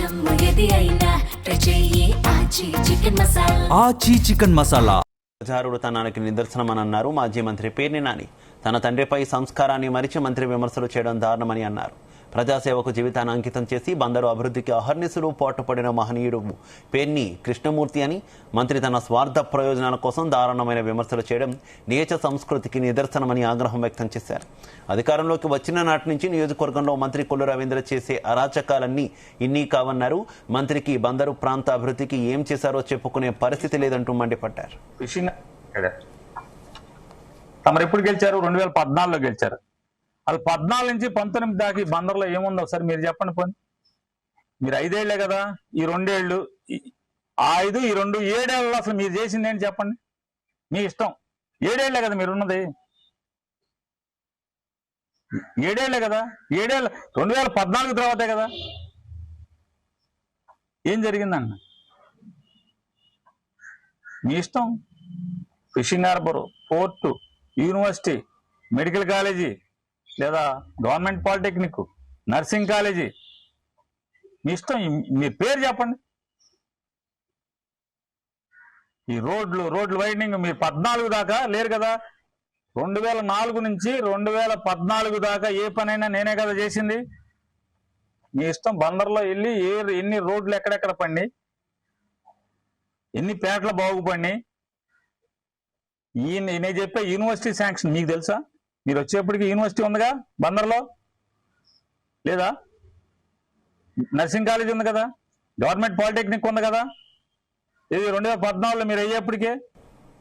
జమ్ము ఏది అయినా ట్రై చెయ్యి ఆచి చికెన్ మసాలా. ఆచి చికెన్ మసాలా జారుడుతనానికి నిదర్శనమని అన్నారు మాజీ మంత్రి పేర్ని నాని. తన తండ్రిపై సంస్కారాన్ని మరిచి మంత్రి విమర్శలు చేయడం దారుణమని అన్నారు. ప్రజాసేవకు జీవితాన్ని అంకితం చేసి బందరు అభివృద్ధికి అహర్నిశలు పోటుపడిన మహనీయుడు పేర్ని కృష్ణమూర్తి అని మంత్రి తన స్వార్థ ప్రయోజనాల కోసం దారుణమైన విమర్శలు చేయడం నీచ సంస్కృతికి నిదర్శనమని ఆగ్రహం వ్యక్తం చేశారు. అధికారంలోకి వచ్చిన నాటి నుంచి నియోజకవర్గంలో మంత్రి కొల్లు రవీంద్ర చేసే అరాచకాలన్నీ ఇన్ని కావన్నారు. మంత్రికి బందరు ప్రాంత అభివృద్ధికి ఏం చేశారో చెప్పుకునే పరిస్థితి లేదంటూ మండిపడ్డారు. తమరు ఎప్పుడు గెలిచారు? 2014లో గెలిచారు. అది 14 నుంచి 19 దాకా బందర్లో ఏముందో ఒకసారి మీరు చెప్పండి. పోనీ మీరు 5 ఏళ్లే కదా, ఈ 2 ఏళ్ళు, ఆ 5 ఈ 2 7 ఏళ్ళలో అసలు మీరు చేసింది ఏంటి చెప్పండి. మీ ఇష్టం. 7 ఏళ్లే కదా మీరున్నది. 7 ఏళ్లే కదా. 7 ఏళ్ళు 2014 తర్వాతే కదా. ఏం జరిగిందన్న మీ ఇష్టం. Fishing harbour, port, university, medical college, లేదా గవర్నమెంట్ పాలిటెక్నిక్, నర్సింగ్ కాలేజీ, మీ ఇష్టం. మీ పేరు చెప్పండి. ఈ రోడ్లు వైడనింగ్ మీరు 14 దాకా లేరు కదా. 2004 నుంచి 2014 దాకా ఏ పనైనా నేనే కదా చేసింది. మీ ఇష్టం. బందర్లో వెళ్ళి ఎన్ని రోడ్లు ఎక్కడెక్కడ పండి, ఎన్ని పేటలు బాగుపడి, నేను చెప్పే యూనివర్సిటీ శాంక్షన్ మీకు తెలుసా? మీరు వచ్చేప్పటికి యూనివర్సిటీ ఉందిగా బందర్లో, లేదా? నర్సింగ్ కాలేజ్ ఉంది కదా, గవర్నమెంట్ పాలిటెక్నిక్ ఉంది కదా. ఇది 2014లో మీరు అయ్యేప్పటికే